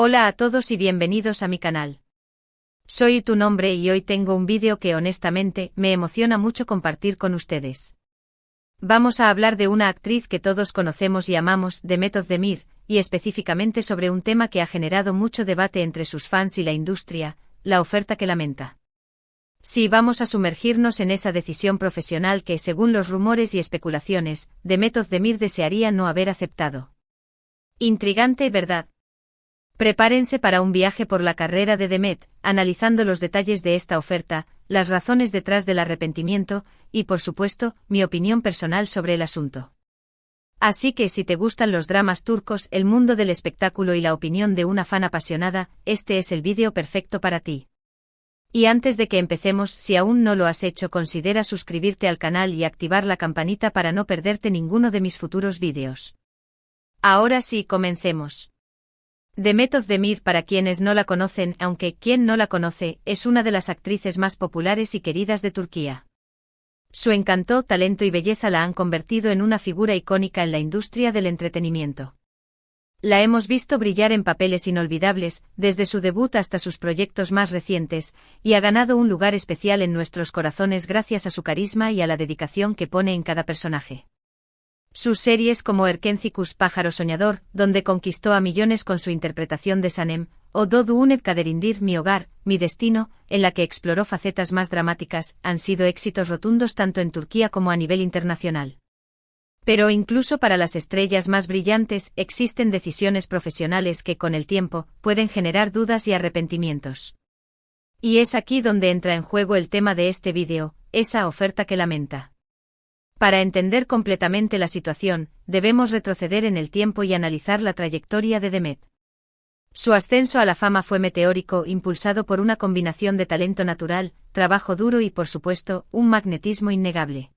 Hola a todos y bienvenidos a mi canal. Soy tu nombre y hoy tengo un vídeo que honestamente me emociona mucho compartir con ustedes. Vamos a hablar de una actriz que todos conocemos y amamos, Demet Özdemir, y específicamente sobre un tema que ha generado mucho debate entre sus fans y la industria, la oferta que lamenta. Sí, vamos a sumergirnos en esa decisión profesional que, según los rumores y especulaciones, Demet Özdemir desearía no haber aceptado. Intrigante, ¿verdad? Prepárense para un viaje por la carrera de Demet, analizando los detalles de esta oferta, las razones detrás del arrepentimiento, y por supuesto, mi opinión personal sobre el asunto. Así que si te gustan los dramas turcos, el mundo del espectáculo y la opinión de una fan apasionada, este es el vídeo perfecto para ti. Y antes de que empecemos, si aún no lo has hecho, considera suscribirte al canal y activar la campanita para no perderte ninguno de mis futuros vídeos. Ahora sí, comencemos. Demet Özdemir, para quienes no la conocen, aunque quien no la conoce, es una de las actrices más populares y queridas de Turquía. Su encanto, talento y belleza la han convertido en una figura icónica en la industria del entretenimiento. La hemos visto brillar en papeles inolvidables, desde su debut hasta sus proyectos más recientes, y ha ganado un lugar especial en nuestros corazones gracias a su carisma y a la dedicación que pone en cada personaje. Sus series como Erkenci Pájaro Soñador, donde conquistó a millones con su interpretación de Sanem, o Doğduğum Kaderindir, Mi Hogar, Mi Destino, en la que exploró facetas más dramáticas, han sido éxitos rotundos tanto en Turquía como a nivel internacional. Pero incluso para las estrellas más brillantes, existen decisiones profesionales que con el tiempo, pueden generar dudas y arrepentimientos. Y es aquí donde entra en juego el tema de este vídeo, esa oferta que lamenta. Para entender completamente la situación, debemos retroceder en el tiempo y analizar la trayectoria de Demet. Su ascenso a la fama fue meteórico, impulsado por una combinación de talento natural, trabajo duro y, por supuesto, un magnetismo innegable.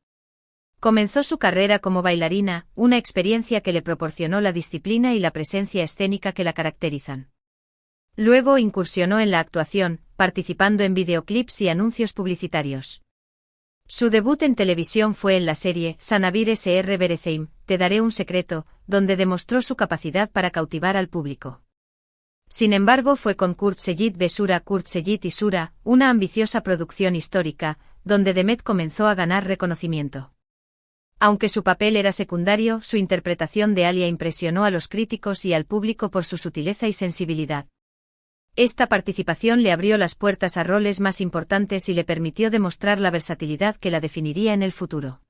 Comenzó su carrera como bailarina, una experiencia que le proporcionó la disciplina y la presencia escénica que la caracterizan. Luego incursionó en la actuación, participando en videoclips y anuncios publicitarios. Su debut en televisión fue en la serie Sana Bir Vereceğim, Te daré un secreto, donde demostró su capacidad para cautivar al público. Sin embargo, fue con Kurt Seyit ve Sura, Kurt Seyit y Sura, una ambiciosa producción histórica, donde Demet comenzó a ganar reconocimiento. Aunque su papel era secundario, su interpretación de Alia impresionó a los críticos y al público por su sutileza y sensibilidad. Esta participación le abrió las puertas a roles más importantes y le permitió demostrar la versatilidad que la definiría en el futuro.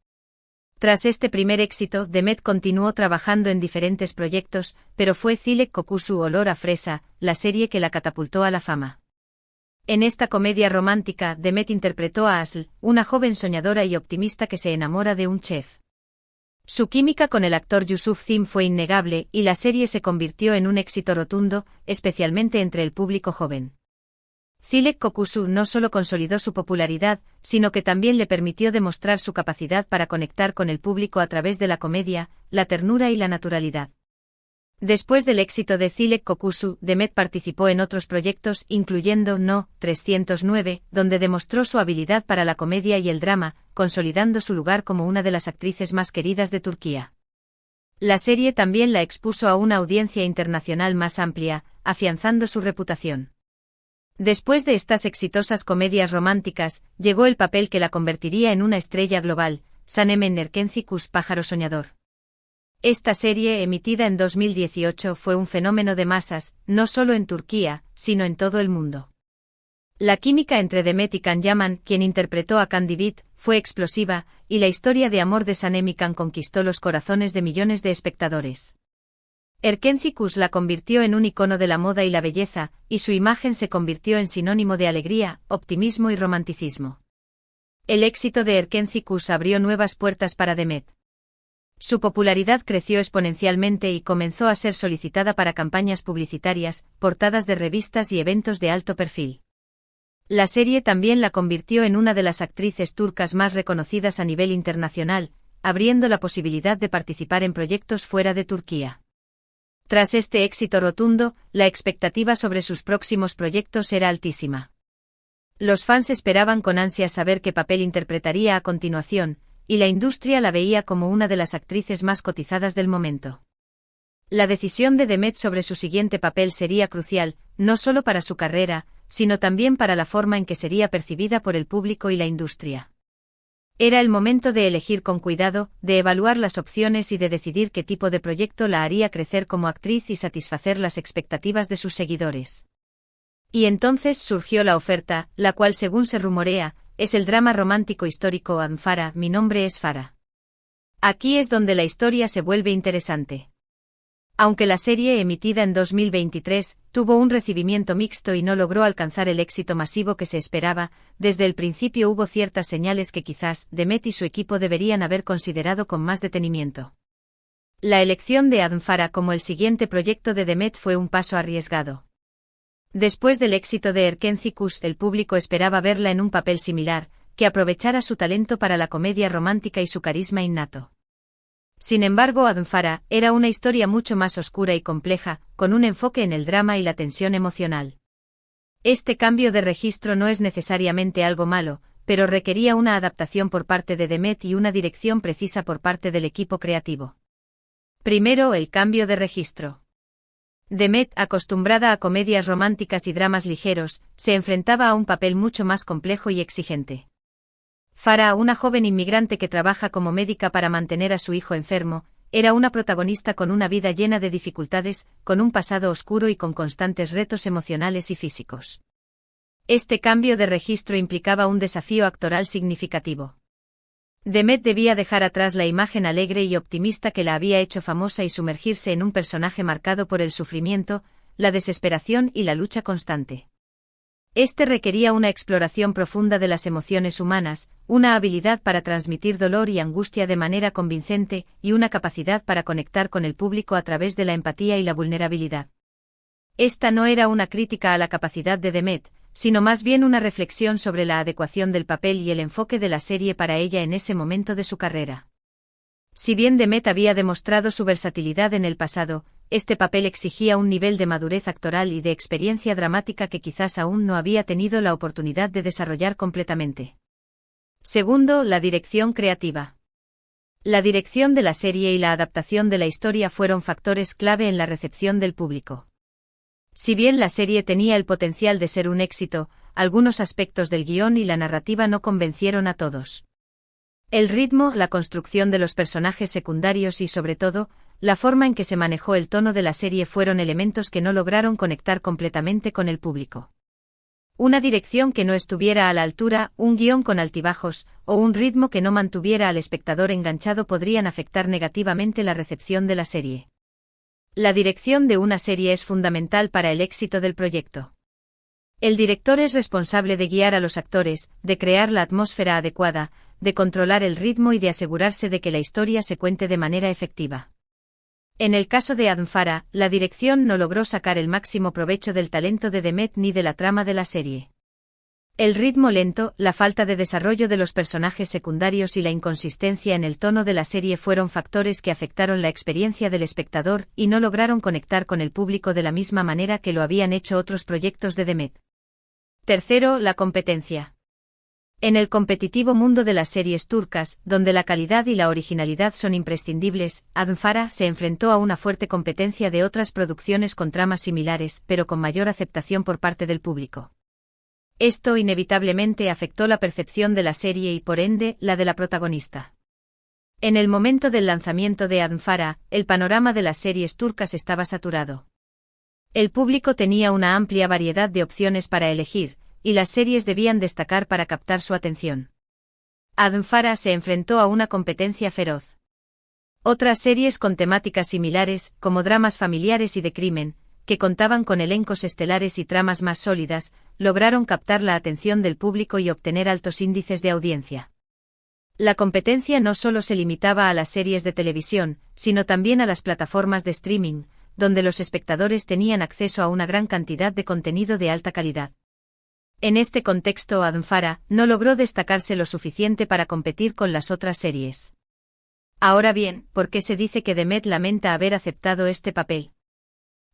Tras este primer éxito, Demet continuó trabajando en diferentes proyectos, pero fue Zilek Kokusu Olor a Fresa, la serie que la catapultó a la fama. En esta comedia romántica, Demet interpretó a Aslı, una joven soñadora y optimista que se enamora de un chef. Su química con el actor Yusuf Zim fue innegable y la serie se convirtió en un éxito rotundo, especialmente entre el público joven. Zilek Kokusu no solo consolidó su popularidad, sino que también le permitió demostrar su capacidad para conectar con el público a través de la comedia, la ternura y la naturalidad. Después del éxito de Zilek Kokusu, Demet participó en otros proyectos, incluyendo No. 309, donde demostró su habilidad para la comedia y el drama, consolidando su lugar como una de las actrices más queridas de Turquía. La serie también la expuso a una audiencia internacional más amplia, afianzando su reputación. Después de estas exitosas comedias románticas, llegó el papel que la convertiría en una estrella global, Sanem en Erkenci Pájaro Soñador. Esta serie, emitida en 2018, fue un fenómeno de masas, no solo en Turquía, sino en todo el mundo. La química entre Demet y Can Yaman, quien interpretó a Candy Beat, fue explosiva, y la historia de amor de Sanem y Can conquistó los corazones de millones de espectadores. Erkenci la convirtió en un icono de la moda y la belleza, y su imagen se convirtió en sinónimo de alegría, optimismo y romanticismo. El éxito de Erkenci abrió nuevas puertas para Demet. Su popularidad creció exponencialmente y comenzó a ser solicitada para campañas publicitarias, portadas de revistas y eventos de alto perfil. La serie también la convirtió en una de las actrices turcas más reconocidas a nivel internacional, abriendo la posibilidad de participar en proyectos fuera de Turquía. Tras este éxito rotundo, la expectativa sobre sus próximos proyectos era altísima. Los fans esperaban con ansia saber qué papel interpretaría a continuación, y la industria la veía como una de las actrices más cotizadas del momento. La decisión de Demet sobre su siguiente papel sería crucial, no solo para su carrera, sino también para la forma en que sería percibida por el público y la industria. Era el momento de elegir con cuidado, de evaluar las opciones y de decidir qué tipo de proyecto la haría crecer como actriz y satisfacer las expectativas de sus seguidores. Y entonces surgió la oferta, la cual, según se rumorea, es el drama romántico histórico Farah, mi nombre es Farah. Aquí es donde la historia se vuelve interesante. Aunque la serie, emitida en 2023, tuvo un recibimiento mixto y no logró alcanzar el éxito masivo que se esperaba, desde el principio hubo ciertas señales que quizás Demet y su equipo deberían haber considerado con más detenimiento. La elección de Farah como el siguiente proyecto de Demet fue un paso arriesgado. Después del éxito de Erkencicus, el público esperaba verla en un papel similar, que aprovechara su talento para la comedia romántica y su carisma innato. Sin embargo, Farah era una historia mucho más oscura y compleja, con un enfoque en el drama y la tensión emocional. Este cambio de registro no es necesariamente algo malo, pero requería una adaptación por parte de Demet y una dirección precisa por parte del equipo creativo. Primero, el cambio de registro. Demet, acostumbrada a comedias románticas y dramas ligeros, se enfrentaba a un papel mucho más complejo y exigente. Farah, una joven inmigrante que trabaja como médica para mantener a su hijo enfermo, era una protagonista con una vida llena de dificultades, con un pasado oscuro y con constantes retos emocionales y físicos. Este cambio de registro implicaba un desafío actoral significativo. Demet debía dejar atrás la imagen alegre y optimista que la había hecho famosa y sumergirse en un personaje marcado por el sufrimiento, la desesperación y la lucha constante. Este requería una exploración profunda de las emociones humanas, una habilidad para transmitir dolor y angustia de manera convincente, y una capacidad para conectar con el público a través de la empatía y la vulnerabilidad. Esta no era una crítica a la capacidad de Demet, sino más bien una reflexión sobre la adecuación del papel y el enfoque de la serie para ella en ese momento de su carrera. Si bien Demet había demostrado su versatilidad en el pasado, este papel exigía un nivel de madurez actoral y de experiencia dramática que quizás aún no había tenido la oportunidad de desarrollar completamente. Segundo, la dirección creativa. La dirección de la serie y la adaptación de la historia fueron factores clave en la recepción del público. Si bien la serie tenía el potencial de ser un éxito, algunos aspectos del guión y la narrativa no convencieron a todos. El ritmo, la construcción de los personajes secundarios y, sobre todo, la forma en que se manejó el tono de la serie fueron elementos que no lograron conectar completamente con el público. Una dirección que no estuviera a la altura, un guión con altibajos, o un ritmo que no mantuviera al espectador enganchado podrían afectar negativamente la recepción de la serie. La dirección de una serie es fundamental para el éxito del proyecto. El director es responsable de guiar a los actores, de crear la atmósfera adecuada, de controlar el ritmo y de asegurarse de que la historia se cuente de manera efectiva. En el caso de Farah, la dirección no logró sacar el máximo provecho del talento de Demet ni de la trama de la serie. El ritmo lento, la falta de desarrollo de los personajes secundarios y la inconsistencia en el tono de la serie fueron factores que afectaron la experiencia del espectador y no lograron conectar con el público de la misma manera que lo habían hecho otros proyectos de Demet. Tercero, la competencia. En el competitivo mundo de las series turcas, donde la calidad y la originalidad son imprescindibles, Farah se enfrentó a una fuerte competencia de otras producciones con tramas similares, pero con mayor aceptación por parte del público. Esto inevitablemente afectó la percepción de la serie y, por ende, la de la protagonista. En el momento del lanzamiento de Farah, el panorama de las series turcas estaba saturado. El público tenía una amplia variedad de opciones para elegir, y las series debían destacar para captar su atención. Farah se enfrentó a una competencia feroz. Otras series con temáticas similares, como dramas familiares y de crimen, que contaban con elencos estelares y tramas más sólidas, lograron captar la atención del público y obtener altos índices de audiencia. La competencia no solo se limitaba a las series de televisión, sino también a las plataformas de streaming, donde los espectadores tenían acceso a una gran cantidad de contenido de alta calidad. En este contexto, Farah no logró destacarse lo suficiente para competir con las otras series. Ahora bien, ¿por qué se dice que Demet lamenta haber aceptado este papel?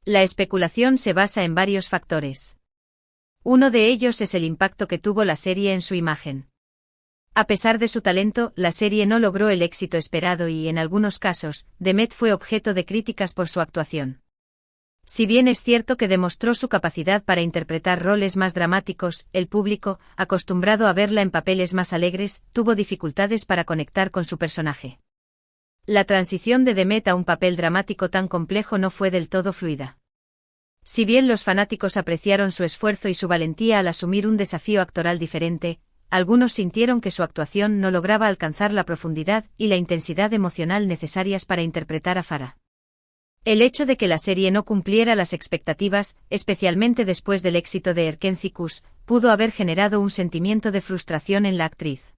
La especulación se basa en varios factores. Uno de ellos es el impacto que tuvo la serie en su imagen. A pesar de su talento, la serie no logró el éxito esperado y, en algunos casos, Demet fue objeto de críticas por su actuación. Si bien es cierto que demostró su capacidad para interpretar roles más dramáticos, el público, acostumbrado a verla en papeles más alegres, tuvo dificultades para conectar con su personaje. La transición de Demet a un papel dramático tan complejo no fue del todo fluida. Si bien los fanáticos apreciaron su esfuerzo y su valentía al asumir un desafío actoral diferente, algunos sintieron que su actuación no lograba alcanzar la profundidad y la intensidad emocional necesarias para interpretar a Farah. El hecho de que la serie no cumpliera las expectativas, especialmente después del éxito de Erkencikus, pudo haber generado un sentimiento de frustración en la actriz.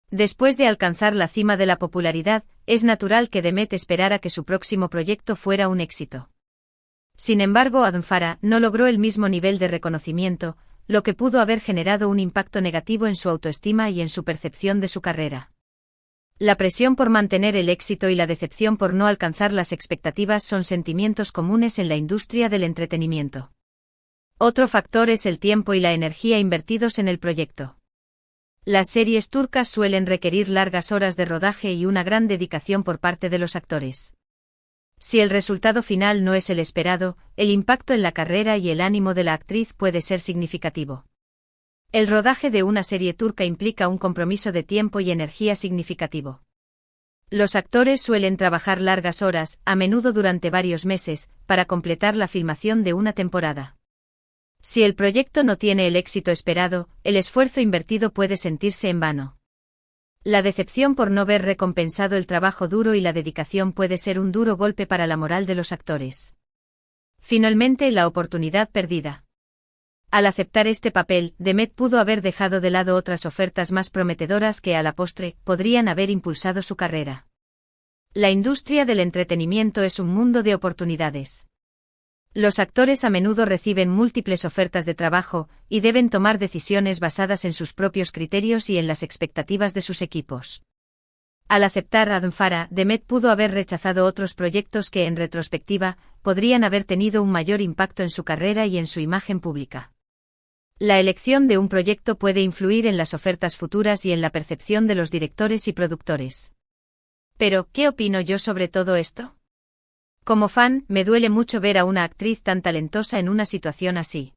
Después de alcanzar la cima de la popularidad, es natural que Demet esperara que su próximo proyecto fuera un éxito. Sin embargo, Farah no logró el mismo nivel de reconocimiento, lo que pudo haber generado un impacto negativo en su autoestima y en su percepción de su carrera. La presión por mantener el éxito y la decepción por no alcanzar las expectativas son sentimientos comunes en la industria del entretenimiento. Otro factor es el tiempo y la energía invertidos en el proyecto. Las series turcas suelen requerir largas horas de rodaje y una gran dedicación por parte de los actores. Si el resultado final no es el esperado, el impacto en la carrera y el ánimo de la actriz puede ser significativo. El rodaje de una serie turca implica un compromiso de tiempo y energía significativo. Los actores suelen trabajar largas horas, a menudo durante varios meses, para completar la filmación de una temporada. Si el proyecto no tiene el éxito esperado, el esfuerzo invertido puede sentirse en vano. La decepción por no ver recompensado el trabajo duro y la dedicación puede ser un duro golpe para la moral de los actores. Finalmente, la oportunidad perdida. Al aceptar este papel, Demet pudo haber dejado de lado otras ofertas más prometedoras que a la postre podrían haber impulsado su carrera. La industria del entretenimiento es un mundo de oportunidades. Los actores a menudo reciben múltiples ofertas de trabajo y deben tomar decisiones basadas en sus propios criterios y en las expectativas de sus equipos. Al aceptar a Farah, Demet pudo haber rechazado otros proyectos que, en retrospectiva, podrían haber tenido un mayor impacto en su carrera y en su imagen pública. La elección de un proyecto puede influir en las ofertas futuras y en la percepción de los directores y productores. Pero, ¿qué opino yo sobre todo esto? Como fan, me duele mucho ver a una actriz tan talentosa en una situación así.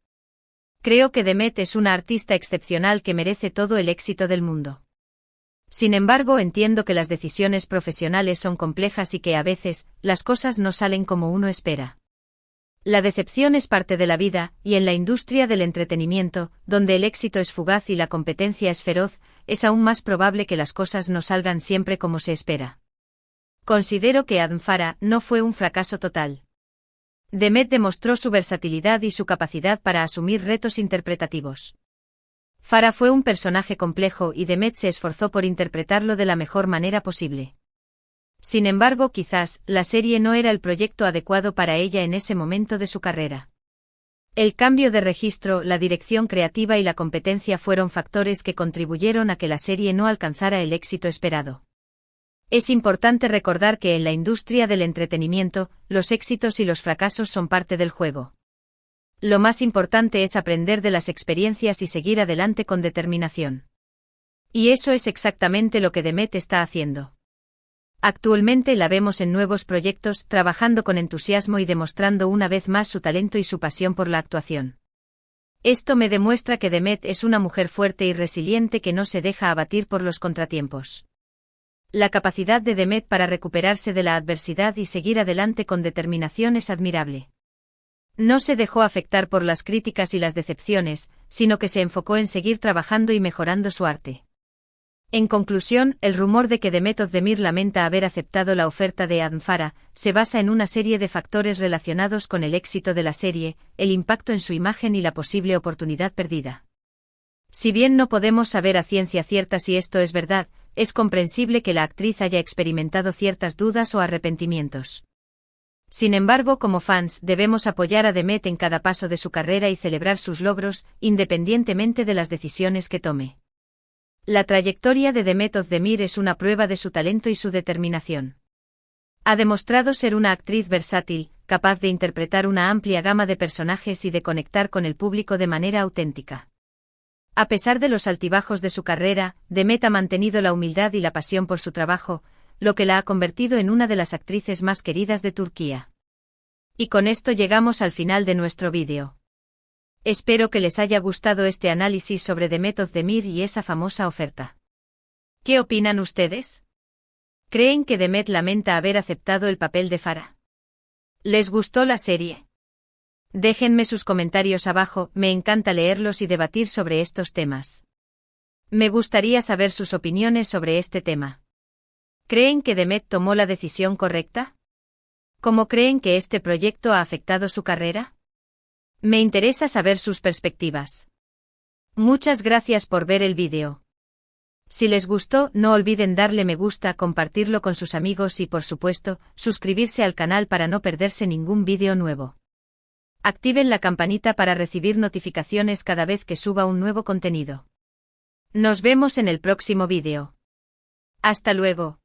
Creo que Demet es una artista excepcional que merece todo el éxito del mundo. Sin embargo, entiendo que las decisiones profesionales son complejas y que a veces, las cosas no salen como uno espera. La decepción es parte de la vida, y en la industria del entretenimiento, donde el éxito es fugaz y la competencia es feroz, es aún más probable que las cosas no salgan siempre como se espera. Considero que Farah no fue un fracaso total. Demet demostró su versatilidad y su capacidad para asumir retos interpretativos. Farah fue un personaje complejo y Demet se esforzó por interpretarlo de la mejor manera posible. Sin embargo, quizás, la serie no era el proyecto adecuado para ella en ese momento de su carrera. El cambio de registro, la dirección creativa y la competencia fueron factores que contribuyeron a que la serie no alcanzara el éxito esperado. Es importante recordar que en la industria del entretenimiento, los éxitos y los fracasos son parte del juego. Lo más importante es aprender de las experiencias y seguir adelante con determinación. Y eso es exactamente lo que Demet está haciendo. Actualmente la vemos en nuevos proyectos, trabajando con entusiasmo y demostrando una vez más su talento y su pasión por la actuación. Esto me demuestra que Demet es una mujer fuerte y resiliente que no se deja abatir por los contratiempos. La capacidad de Demet para recuperarse de la adversidad y seguir adelante con determinación es admirable. No se dejó afectar por las críticas y las decepciones, sino que se enfocó en seguir trabajando y mejorando su arte. En conclusión, el rumor de que Demet Özdemir lamenta haber aceptado la oferta de Farah se basa en una serie de factores relacionados con el éxito de la serie, el impacto en su imagen y la posible oportunidad perdida. Si bien no podemos saber a ciencia cierta si esto es verdad, es comprensible que la actriz haya experimentado ciertas dudas o arrepentimientos. Sin embargo, como fans, debemos apoyar a Demet en cada paso de su carrera y celebrar sus logros, independientemente de las decisiones que tome. La trayectoria de Demet Özdemir es una prueba de su talento y su determinación. Ha demostrado ser una actriz versátil, capaz de interpretar una amplia gama de personajes y de conectar con el público de manera auténtica. A pesar de los altibajos de su carrera, Demet ha mantenido la humildad y la pasión por su trabajo, lo que la ha convertido en una de las actrices más queridas de Turquía. Y con esto llegamos al final de nuestro vídeo. Espero que les haya gustado este análisis sobre Demet Özdemir y esa famosa oferta. ¿Qué opinan ustedes? ¿Creen que Demet lamenta haber aceptado el papel de Farah? ¿Les gustó la serie? Déjenme sus comentarios abajo, me encanta leerlos y debatir sobre estos temas. Me gustaría saber sus opiniones sobre este tema. ¿Creen que Demet tomó la decisión correcta? ¿Cómo creen que este proyecto ha afectado su carrera? Me interesa saber sus perspectivas. Muchas gracias por ver el vídeo. Si les gustó, no olviden darle me gusta, compartirlo con sus amigos y, por supuesto, suscribirse al canal para no perderse ningún vídeo nuevo. Activen la campanita para recibir notificaciones cada vez que suba un nuevo contenido. Nos vemos en el próximo vídeo. Hasta luego.